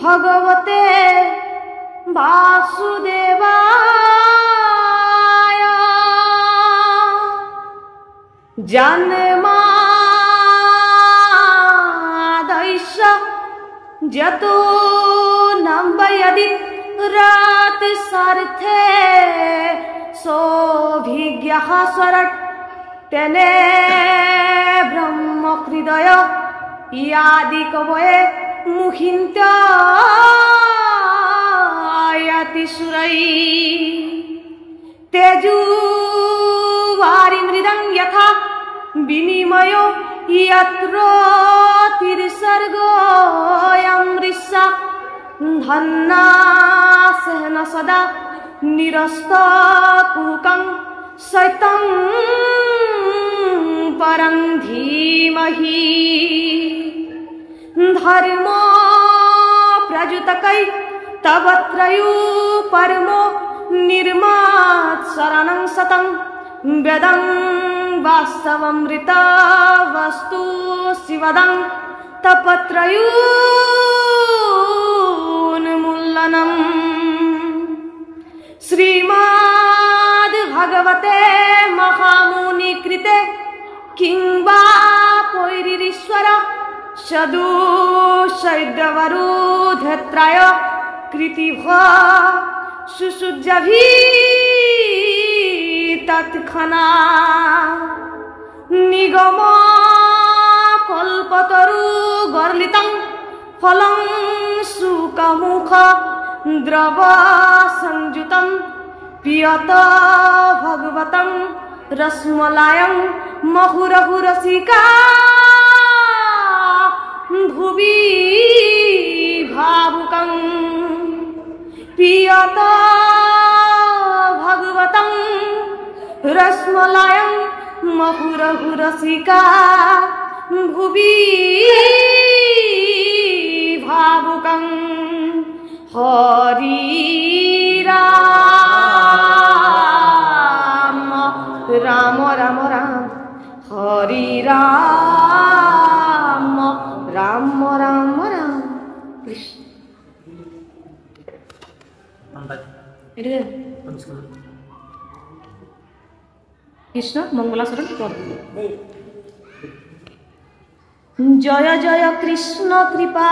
ভগবতে বাসুদেবায় জন্মাদৈস্য যতো নাম্বয়দি রাত সার্থে সোভিজ্ঞঃ স্বরট তেনে ব্রহ্ম হৃদয় ইয়াদি কবয়ে মুখিন্তায়াতি সুরাই তেজু वारि मृदं यथा विनिमयो यत्र तिर्सर्गोऽयमृषा धन्नासेन सदा निरस्तकुहकं सैतं परं धीमहि धर्म प्रजुतकै तव त्रयो परमो निर्मात् शरणं सतं वेदं वास्तवमृत वस्तु शिवदं तपत्रयोन्मूलनम् श्रीमद् भगवते महामुनि कृते किं वा पैरिरीश्वर सदुशैद्यवरुधत्राय कृतिभ सुसुज्यभि तत्खना निगम कल्पतरु गर्लितं फलं सुकमुख द्रव संयुतं पियत भगवतं रसमलायं महुरहुरसिका भुवि भावुकं पियत भगवतं रसमलायं महुरहुरसिका भुवि भावुकं हरि राम राम राम राम हरि राम राम राम राम कृष्ण कृष्ण मंगलाचरण पद जय जय कृष्ण कृपा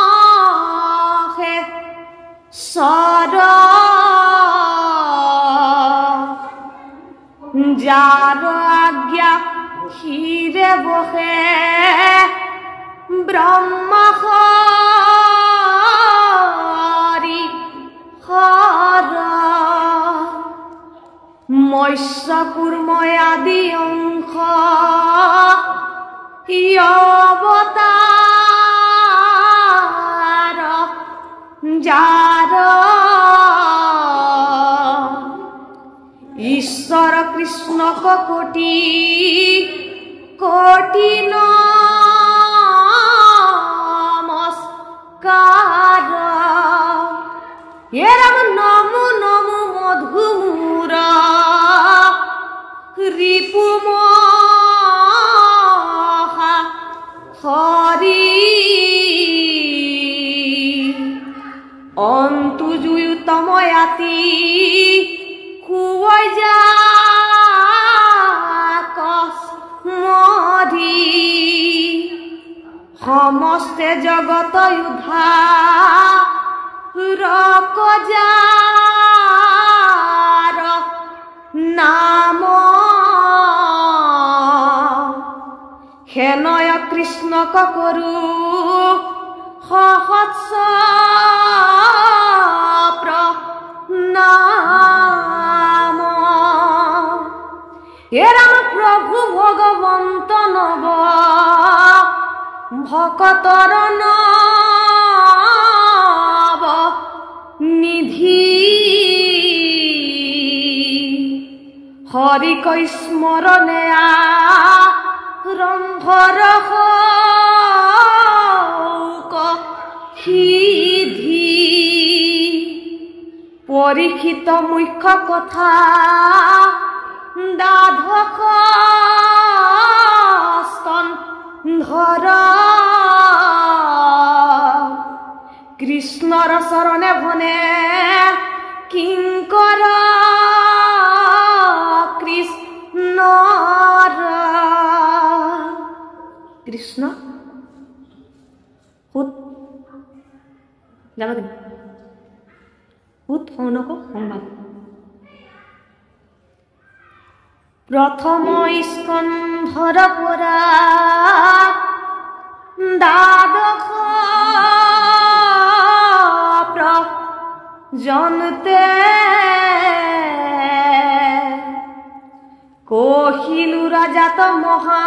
मयमहे सर जार आज्ञा क्षीरे बहे ब्रह्म हरि हर मत्स्य कूर्मय आदि अंश अवतार जार ईश्वर कृष्ण को कोटि कोटि नमस्कार ये राम नमो नमो मधुमूर रिपुमहा हरि अन्तुजुयुतमयाति कुवजा कस्मधि समस्ते जगत उद्धार नाम हेनय कृष्ण करू सहस्र प्रणाम हे राम प्रभु भगवंत नव भकतर नव निधि हरि कै स्मरणे रंभर सिद्धि परीक्षित मुख्य कथा दाधक स्तन চৰণে ভনে কিংকৰ কৃষ্ণৰ কৃষ্ণ সুত জানো তুমি সুত সৌনক সংবাদ প্ৰথম স্কন্ধৰ পৰা দ্বাদশ জনতে কহিলু ৰাজাত মহা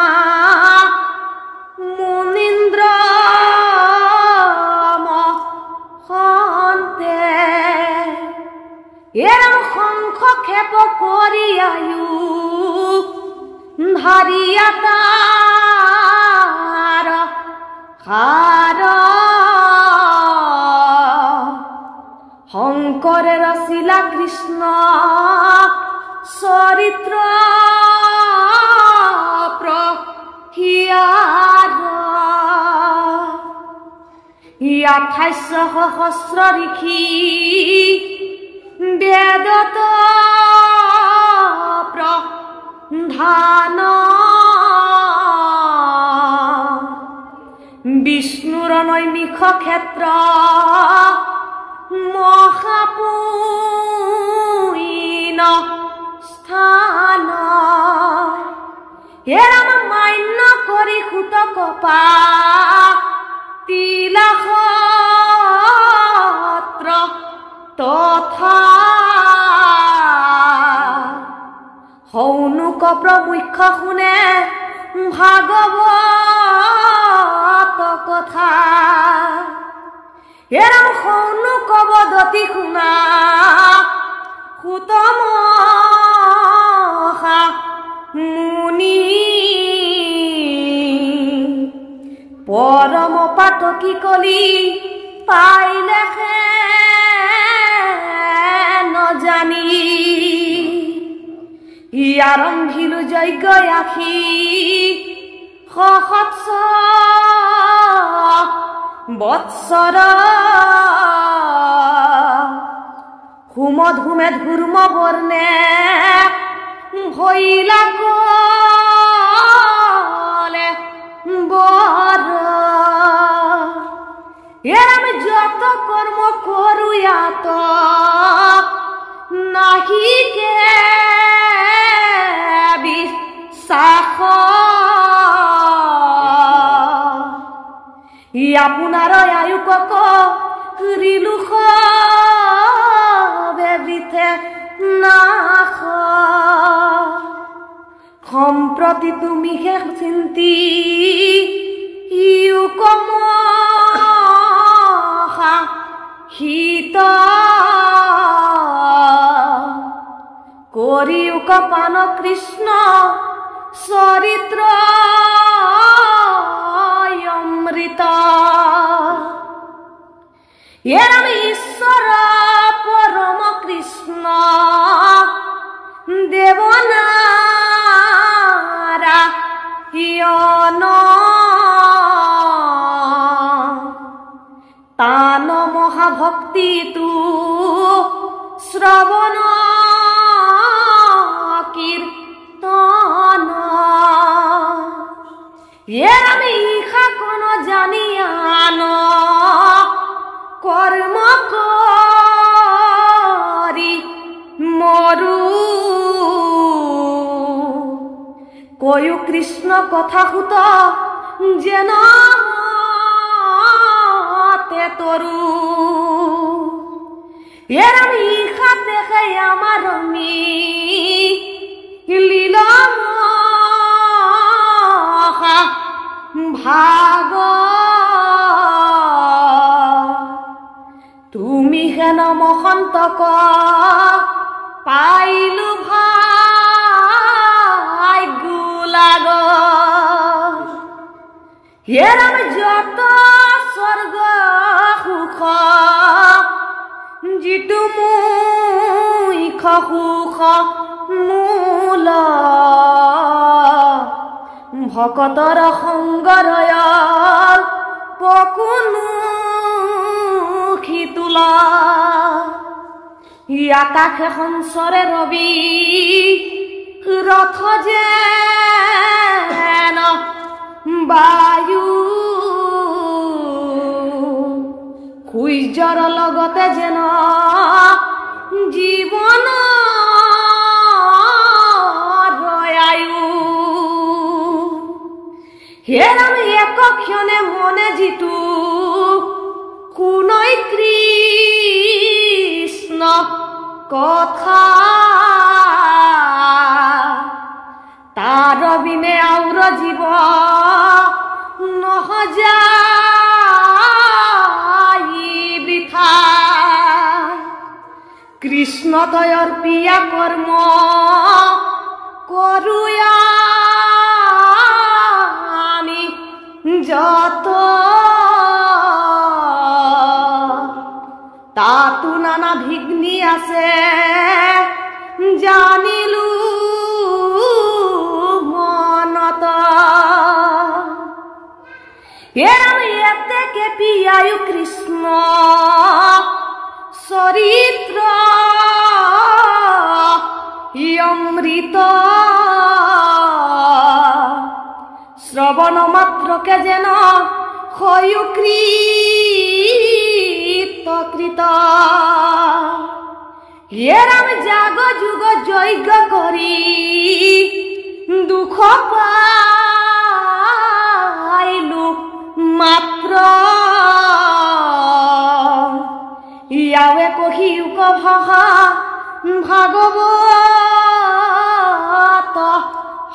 মুনীন্দ্ৰ মহন্তে এৰম সংক্ষেপ কৰিয়ায়ু ধাৰিয়া তাৰ হাৰ শংকৰেৰ শিলা কৃষ্ণ চৰিত্ৰ প্ৰহিয়াৰ 28 সহস্ৰ ঋষি বেদত প্ৰধান বিষ্ণুৰ নৈমিষ ক্ষেত্ৰ মহাপুইন স্থান এৰাম মান্য কৰি হুতকপা তিলাহত্ৰ তথা সৌনুক প্ৰমুখ্য শুনে ভাগৱত কথা এৰম সৌনুক বদতি শুনা সুতম মুনি পৰম পাতকি কলি পাইলে নজানি আৰম্ভিলু যজ্ঞ আখি সহস্ৰ বৎসৰ হুমধুমে ধূৰ্ম বৰ্ণে হইলা কলে বৰ এরাম যত কর্ম করু ইয়াত নাহি কে বিশ্বাস আপনার আয়ুকক রিলুখ বেবিথে নাখ সম্প্রতি তুমি হে চিন্তি ইউকম হিত করিউক পান কৃষ্ণ চৰিত্ৰ অমৃত এরাম ঈশ্বর পরম কৃষ্ণ দেবনারায়ণ তান মহাভক্তি তু শ্রবণ কীর্তন এরাম ইহা কোন জানিয়ান কর্ম করি মরু কয়ু কৃষ্ণ কথা হুত যেন তে তরু এরাম ইহা দেখে আমার লীলম ভাগ তুমি হেন মহন্তক পাইলু ভাই গুলাগ এরাম যত স্বর্গ সুখ যিটো মুখ সুখ মূল ভকতৰ সংগৰয় পকুনুখিত তুল আকাশে সঞ্চৰে ৰবি ৰথ যেন বায়ু সূৰ্যৰ লগতে যেন জীৱন আয়ু হেৰাম এক ক্ষণে মনে জিতু কোনৈ কৃষ্ণ কথা তাৰ বিনে আউৰ জীৱ নহযায় বৃথা কৃষ্ণ তয়ৰ প্ৰিয়া কৰ্ম কৰোয়া আমি যত তাতো নানা বিঘ্নি আছে জানিলো মনত এরাম এতে কে পিয়ায়ু কৃষ্ণ চরিত্র অমৃত শ্রবণ মাত্রকে যেন হয়ু কৃত এরাম জাগ যুগ যজ্ঞ করি দুঃখ পাইলু মাত্র ইয়াৱে কহিউক ভাষা ভাগৱত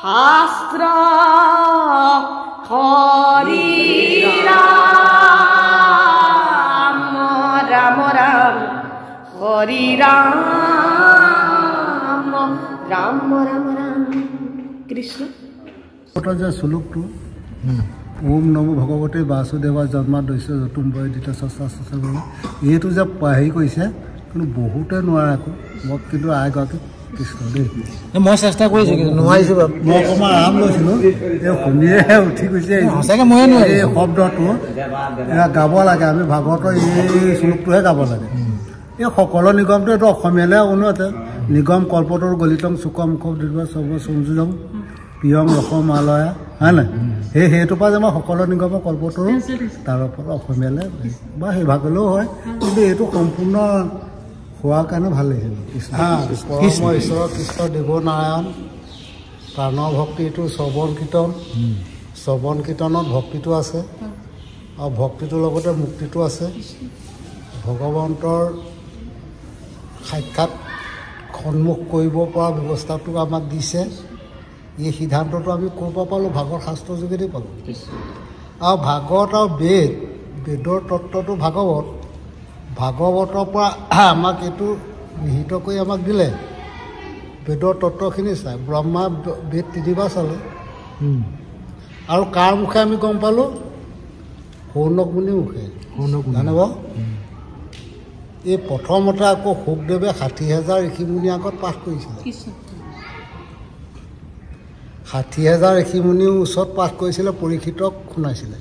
শাস্ত্ৰ হৰি ৰাম ৰাম ৰাম হৰি ৰাম ৰাম ৰাম ৰাম কৃষ্ণ যে শ্লোকটো ওম নমো ভগৱতে বাসুদেৱা জন্মা দস্য জতুম্বয় দিতা চচা এইটো যে হেৰি কৰিছে কিন্তু বহুতে নোৱাৰে আকৌ মই কিন্তু আইগৰাকী কৃষ্ণ দেই মই চেষ্টা কৰিছোঁ কিন্তু নোৱাৰিছোঁ মই অকণমান আৰাম লৈছিলোঁ এই শুনিয়ে উঠি গৈছে সঁচাকৈ ময়ে নোৱাৰিছোঁ এই শব্দটো গাব লাগে আমি ভাগৱতৰ এই শ্লোকটোহে গাব লাগে এই সকলো নিগমটো এইটো অসমীয়ালৈ উন্নত নিগম কল্পতৰ গলিতং চুকম খুব দীৰ্ঘ চব সংযোজন প্ৰিয়ম ৰসমালয়া হয় নাই সেইটোৰ পৰা যে মই সকলো নিগমৰ কল্পটোৰ তাৰ ওপৰত অসমীয়ালৈ বা সেই ভাগলৈও হয় কিন্তু এইটো সম্পূৰ্ণ হোৱাৰ কাৰণে ভাল লাগিছিল পৰম ঈশ্বৰ কৃষ্ণ দেৱনাৰায়ণ প্ৰাণৰ ভক্তি এইটো শ্ৰৱণ কীৰ্তনত ভক্তিটো আছে আৰু ভক্তিটোৰ লগতে মুক্তিটো আছে ভগৱন্তৰ সাক্ষাৎ সন্মুখ কৰিব পৰা ব্যৱস্থাটো আমাক দিছে এই সিদ্ধান্তটো আমি ক'ৰ পৰা পালোঁ ভাগৱত শাস্ত্ৰৰ যোগেদি পালোঁ আৰু ভাগৱত আৰু বেদৰ তত্ত্বটো ভাগৱতৰ পৰা আমাক এইটো নিহিত কৰি আমাক দিলে বেদৰ তত্ত্বখিনি চাই ব্ৰহ্মা বেদ তিনিবাৰ চালে আৰু কাৰ মুখে আমি গম পালোঁ শৌনক মুনিৰ মুখে জানিব এই প্ৰথমতে আকৌ শুকদেৱে 60,000 ঋষিমুনিৰ আগত পাঠ কৰিছিলে 60,000 ঋষিমুনিৰ ওচৰত পাঠ কৰিছিলে পৰীক্ষিতক শুনাইছিলে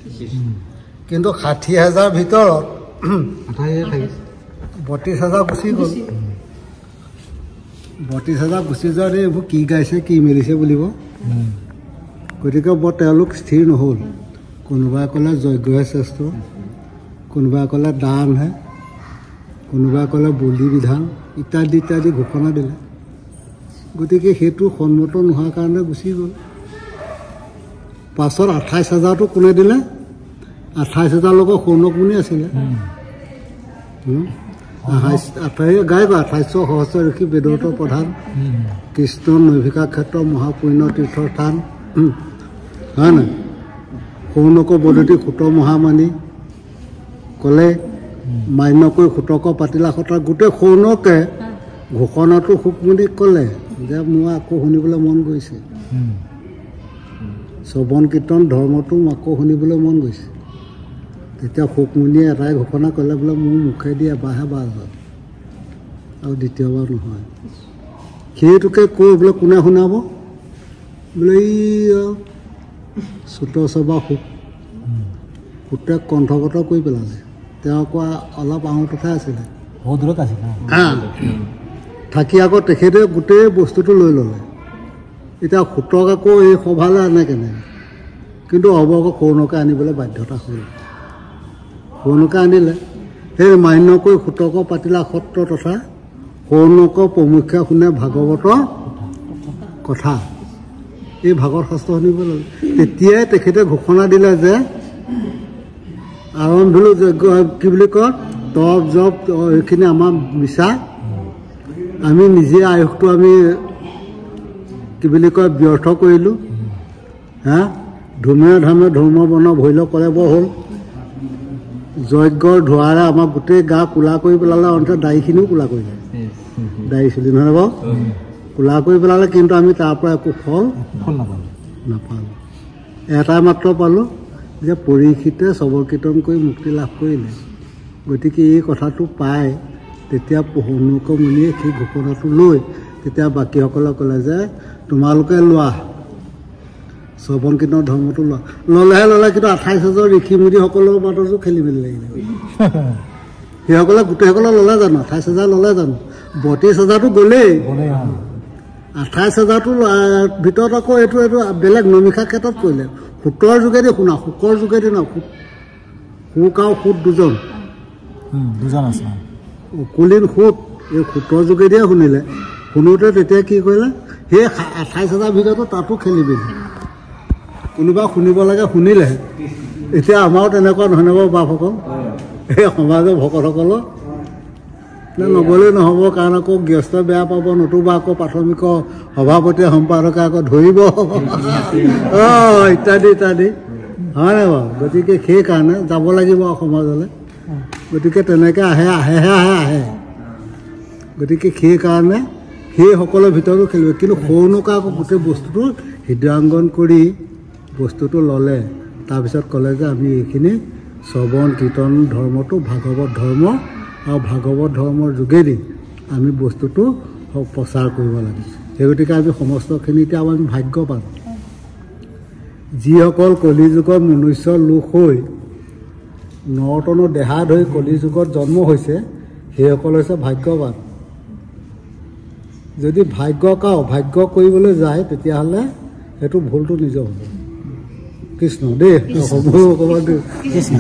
কিন্তু 60,000 ভিতৰত 32,000 গুচি গ'ল 32,000 গুচি যোৱাত এইবোৰ কি গাইছে কি মেলিছে বুলিব গতিকে বৰ তেওঁলোক স্থিৰ নহ'ল কোনোবাই ক'লে যজ্ঞহে শ্ৰেষ্ঠ কোনোবাই ক'লে দানহে কোনোবাই ক'লে বলি বিধান ইত্যাদি ঘোষণা দিলে গতিকে সেইটো সন্মত নোহোৱাৰ কাৰণে গুচি গ'ল পাছত 28,000টো কোনে দিলে 28,000 লগত শৌনক মুনি আছিলে গাইবা 2800 সহস্ৰ ঋষি বেদত প্ৰধান কৃষ্ণ নৈভিকা ক্ষেত্ৰ মহাপুণ্য তীৰ্থৰ স্থান হয় নাই শৌনক বদতি সুত মহামানী ক'লে মান্যকৈ সুতক পাতিলা কথা গোটেই শৌনকে ঘোষণাটো শুকমুনিক ক'লে যে মোৰ আকৌ শুনিবলৈ মন গৈছে শ্ৰৱণ কীৰ্তন ধৰ্মটো আকৌ শুনিবলৈ মন গৈছে তেতিয়া শুকমুনিয়ে এটাই ঘোষণা ক'লে বোলে মোৰ মুখেদি এবাৰহে বাৰ হয় আৰু দ্বিতীয়বাৰ নহয় সেইটোকে কৈ বোলে কোনে শুনাব বোলে এই চুত সভা সুতে কণ্ঠগত কৰি পেলালে তেওঁ কোৱা অলপ আঙুঠা আছিলে বহুত দূৰত আছিল থাকি আকৌ তেখেতে গোটেই বস্তুটো লৈ ল'লে এতিয়া সুতক আকৌ এই সভালৈ আনে কেনে কিন্তু অৱক সৰুণকে আনিবলৈ বাধ্যতা হ'ল সৰুণকে আনিলে সেই মান্যকৈ সুতক পাতিলা সত্ৰ তথা সৰুণক প্ৰমুখ্যে শুনে ভাগৱতৰ কথা এই ভাগৱত শাস্ত্ৰ শুনিব ল'লে তেতিয়াই তেখেতে ঘোষণা দিলে যে আৰম্ভিলো যজ্ঞ কি বুলি কয় তপ জপ এইখিনি আমাৰ মিছা আমি নিজে আয়ুসটো আমি কি বুলি কয় ব্যৰ্থ কৰিলোঁ ধুমে ধামে ধৰ্ম বৰ্ণ ভৈল কৰে বৰ হ'ল যজ্ঞৰ ধোঁৱাৰে আমাৰ গোটেই গা কোলা কৰি পেলালে অন্তত দাড়িখিনিও কোলা কৰিলে দাড়ি চুলি নহয় বাৰু কোলা কৰি পেলালে কিন্তু আমি তাৰ পৰা একো ফল নাপালোঁ এটাই মাত্ৰ পালোঁ যে পৰীক্ষিতে চবৰ কীৰ্তন কৰি মুক্তি লাভ কৰিলে গতিকে এই কথাটো পাই তেতিয়া সৌনক মুনিয়ে সেই ঘোষণাটো লৈ তেতিয়া বাকীসকলে ক'লে যে তোমালোকে লোৱা শ্ৰৱণ কীৰ্তনৰ ধৰ্মটো লোৱা ল'লে কিন্তু 28,000 ঋষি মুনিসকলৰ মাজতো খেলি মেলি লাগিলে সেইসকলে গোটেইসকলে ল'লে জানো 28,000 ল'লে জানো 32,000টো গ'লেই 28,000টো ভিতৰত আকৌ এইটো বেলেগ নমিষা ক্ষেত্ৰত কৰিলে সুতৰ যোগেদি শুনা শুকৰ যোগেদি ন শুক আৰু সুত দুজন আছে কুলিন সুত এই সুতৰ যোগেদিয়ে শুনিলে শুনোতে তেতিয়া কি কৰিলে সেই 28,000 ভিতৰতো তাতো খেলি মেলি কোনোবা শুনিব লাগে শুনিলে এতিয়া আমাৰো তেনেকুৱা নহয় বাৰু বাপসকল এই সমাজৰ ভকতসকলৰ নগ'লেই নহ'ব কাৰণ আকৌ গৃহস্থ বেয়া পাব নতুবা আকৌ প্ৰাথমিক সভাপতিয়ে সম্পাদকে আকৌ ধৰিব ইত্যাদি ইত্যাদি হয় নাই বাৰু গতিকে সেইকাৰণে যাব লাগিব সমাজলৈ গতিকে তেনেকৈ আহে গতিকে সেইকাৰণে সেইসকলৰ ভিতৰতো খেলিব কিন্তু সৰুণকা আকৌ গোটেই বস্তুটো হৃদয়ংগন কৰি বস্তুটো ল'লে তাৰপিছত ক'লে যে আমি এইখিনি শ্ৰৱণ কীৰ্তন ধৰ্মটো ভাগৱত ধৰ্ম আৰু ভাগৱত ধৰ্মৰ যোগেদি আমি বস্তুটো প্ৰচাৰ কৰিব লাগে সেই গতিকে আমি সমস্তখিনি এতিয়া আমি ভাগ্যৱান যিসকল কলিযুগৰ মনুষ্যৰ লোক হৈ নৰ্তনৰ দেহা ধৰি কলিযুগত জন্ম হৈছে সেইসকল হৈছে ভাগ্যৱান যদি ভাগ্য কৰিবলৈ যায় তেতিয়াহ'লে সেইটো ভুলটো নিজৰ হ'ব কৃষ্ণ দেই সমূহ অকণমান দেই কৃষ্ণ